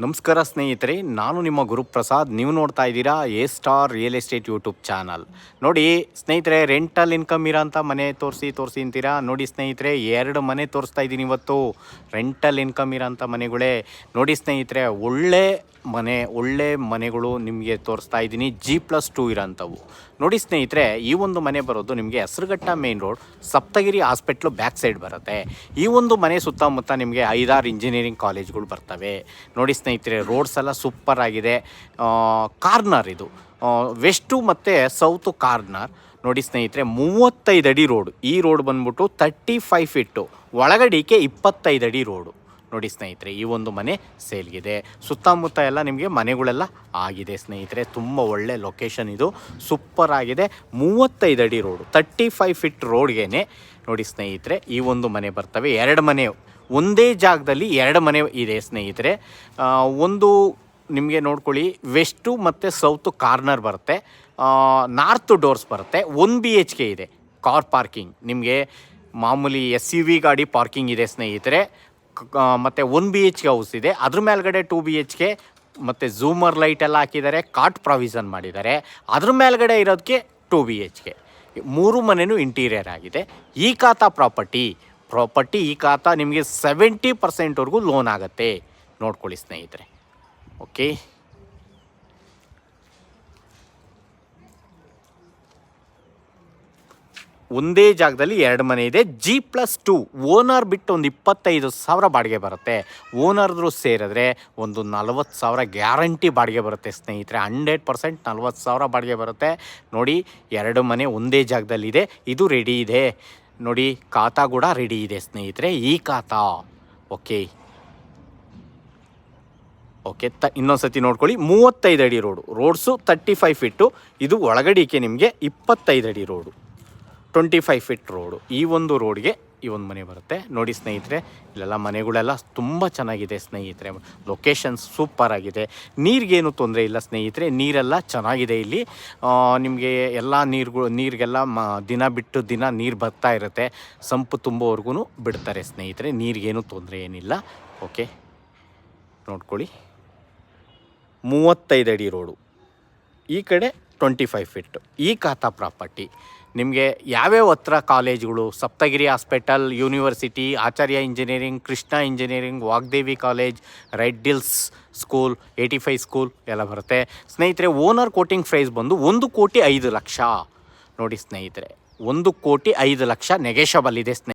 ನಮಸ್ಕಾರ ಸ್ನೇಹಿತರೆ, ನಾನು ನಿಮ್ಮ ಗುರುಪ್ರಸಾದ್. ನೀವು ನೋಡ್ತಾ ಇದ್ದೀರಾ A star real estate YouTube channel. ನೋಡಿ ಸ್ನೇಹಿತರೆ, ರೆಂಟಲ್ ಇನ್ಕಮ್ ಇರೋಂಥ ಮನೆ ತೋರಿಸಿ ಅಂತೀರಾ. ನೋಡಿ ಸ್ನೇಹಿತರೆ, 2 ಮನೆ ತೋರಿಸ್ತಾ ಇದ್ದೀನಿ ಇವತ್ತು. ರೆಂಟಲ್ ಇನ್ಕಮ್ ಇರೋಂಥ ಮನೆಗಳೇ. ನೋಡಿ ಸ್ನೇಹಿತರೆ, ಒಳ್ಳೆ ಮನೆಗಳು ನಿಮಗೆ ತೋರಿಸ್ತಾ ಇದ್ದೀನಿ. G+2 ಇರೋಂಥವು. ನೋಡಿ ಸ್ನೇಹಿತರೆ, ಈ ಒಂದು ಮನೆ ಬರೋದು ನಿಮಗೆ Hesaraghatta main road, Saptagiri hospital back side ಬರುತ್ತೆ. ಈ ಒಂದು ಮನೆ ಸುತ್ತಮುತ್ತ ನಿಮಗೆ 5-6 ಇಂಜಿನಿಯರಿಂಗ್ ಕಾಲೇಜ್ಗಳು ಬರ್ತವೆ. ನೋಡಿ ಸ್ನೇಹಿತರೆ, ರೋಡ್ಸ್ ಎಲ್ಲ ಸೂಪರ್ ಆಗಿದೆ. ಕಾರ್ನರ್ ಇದು, ವೆಸ್ಟು ಮತ್ತು ಸೌತು ಕಾರ್ನರ್. ನೋಡಿ ಸ್ನೇಹಿತರೆ, 35 ಅಡಿ ರೋಡು. ಈ ರೋಡ್ ಬಂದ್ಬಿಟ್ಟು 35 ಫೀಟು, ಒಳಗಡಿಕೆ 25 ಅಡಿ ರೋಡು. ನೋಡಿ ಸ್ನೇಹಿತರೆ, ಈ ಒಂದು ಮನೆ ಸೇಲ್ಗಿದೆ. ಸುತ್ತಮುತ್ತ ಎಲ್ಲ ನಿಮಗೆ ಮನೆಗಳೆಲ್ಲ ಆಗಿದೆ ಸ್ನೇಹಿತರೆ. ತುಂಬ ಒಳ್ಳೆ ಲೊಕೇಶನ್ ಇದು, ಸೂಪರ್ ಆಗಿದೆ. 35 ಅಡಿ ರೋಡು, 35 ಫೀಟ್ ರೋಡ್ಗೆ ನೋಡಿ ಸ್ನೇಹಿತರೆ ಈ ಒಂದು ಮನೆ ಬರ್ತವೆ. 2 ಮನೆ ಒಂದೇ ಜಾಗದಲ್ಲಿ 2 ಮನೆ ಇದೆ ಸ್ನೇಹಿತರೆ. ಒಂದು ನಿಮಗೆ ನೋಡ್ಕೊಳ್ಳಿ, ವೆಸ್ಟು ಮತ್ತು ಸೌತು ಕಾರ್ನರ್ ಬರುತ್ತೆ. ನಾರ್ತ್ ಡೋರ್ಸ್ ಬರುತ್ತೆ. 1 BHK ಇದೆ. ಕಾರ್ ಪಾರ್ಕಿಂಗ್ ನಿಮಗೆ ಮಾಮೂಲಿ SUV ಗಾಡಿ ಪಾರ್ಕಿಂಗ್ ಇದೆ ಸ್ನೇಹಿತರೆ. ಮತ್ತು 1 BHK ಹೌಸ್ ಇದೆ. ಅದ್ರ ಮೇಲ್ಗಡೆ 2 BHK ಮತ್ತು ಝೂಮರ್ ಲೈಟ್ ಎಲ್ಲ ಹಾಕಿದ್ದಾರೆ. ಕಾಟ್ ಪ್ರಾವಿಷನ್ ಮಾಡಿದ್ದಾರೆ. ಅದ್ರ ಮೇಲ್ಗಡೆ ಇರೋದಕ್ಕೆ 2 BHK. 3 ಮನೆಯೂ ಇಂಟೀರಿಯರ್ ಆಗಿದೆ. ಈ ಖಾತಾ ಪ್ರಾಪರ್ಟಿ ಈ ಖಾತಾ ನಿಮಗೆ 70% ಲೋನ್ ಆಗುತ್ತೆ. ನೋಡ್ಕೊಳ್ಳಿ ಸ್ನೇಹಿತರೆ. ಓಕೆ, ಒಂದೇ ಜಾಗದಲ್ಲಿ 2 ಮನೆ ಇದೆ. G+2 ಓನರ್ ಬಿಟ್ಟು ಒಂದು 25,000 ಬಾಡಿಗೆ ಬರುತ್ತೆ. ಓನರ್ದ್ರು ಸೇರಿದ್ರೆ ಒಂದು 40,000 ಗ್ಯಾರಂಟಿ ಬಾಡಿಗೆ ಬರುತ್ತೆ ಸ್ನೇಹಿತರೆ. 100% 40,000 ಬಾಡಿಗೆ ಬರುತ್ತೆ. ನೋಡಿ, 2 ಮನೆ ಒಂದೇ ಜಾಗದಲ್ಲಿದೆ. ಇದು ರೆಡಿ ಇದೆ. ನೋಡಿ, ಖಾತಾ ಕೂಡ ರೆಡಿ ಇದೆ ಸ್ನೇಹಿತರೆ, ಈ ಖಾತಾ. ಓಕೆ, ಇನ್ನೊಂದು ಸತಿ ನೋಡ್ಕೊಳ್ಳಿ. 35 ಅಡಿ ರೋಡ್ಸು 35 ಫೀಟು. ಇದು ಒಳಗಡಿಕೆ ನಿಮಗೆ 25 ಅಡಿ ರೋಡು, 25 ಫೀಟ್ ರೋಡು. ಈ ಒಂದು ರೋಡ್ಗೆ ಈ ಒಂದು ಮನೆ ಬರುತ್ತೆ. ನೋಡಿ ಸ್ನೇಹಿತರೆ, ಇಲ್ಲೆಲ್ಲ ಮನೆಗಳೆಲ್ಲ ತುಂಬ ಚೆನ್ನಾಗಿದೆ ಸ್ನೇಹಿತರೆ. ಲೊಕೇಶನ್ ಸೂಪರ್ ಆಗಿದೆ. ನೀರಿಗೇನು ತೊಂದರೆ ಇಲ್ಲ ಸ್ನೇಹಿತರೆ. ನೀರೆಲ್ಲ ಚೆನ್ನಾಗಿದೆ ಇಲ್ಲಿ. ನಿಮಗೆ ಎಲ್ಲ ನೀರಿಗೆಲ್ಲ ದಿನ ಬಿಟ್ಟು ದಿನ ನೀರು ಬರ್ತಾ ಇರುತ್ತೆ. ಸಂಪು ತುಂಬೋವರೆಗೂ ಬಿಡ್ತಾರೆ ಸ್ನೇಹಿತರೆ. ನೀರಿಗೇನು ತೊಂದರೆ ಏನಿಲ್ಲ. ಓಕೆ, ನೋಡ್ಕೊಳ್ಳಿ, 35 ಅಡಿ ರೋಡು, ಈ ಕಡೆ 25 ಫೀಟ್. ಈ ಖಾತಾ ಪ್ರಾಪರ್ಟಿ ನಿಮಗೆ ಯಾವ್ಯಾವ ಹತ್ರ ಕಾಲೇಜ್ಗಳು, Saptagiri hospital, university, Acharya engineering, Krishna engineering, Vagdevi college, Red Hills school, 85 school ಎಲ್ಲ ಬರುತ್ತೆ ಸ್ನೇಹಿತರೆ. ಓನರ್ ಕೋಟಿಂಗ್ ಪ್ರೈಸ್ ಬಂದು 1,05,00,000. ನೋಡಿ ಸ್ನೇಹಿತರೆ, 1,05,00,000 ನೆಗೆಷಬಲ್ ಇದೆ ಸ್ನೇಹಿತರೆ.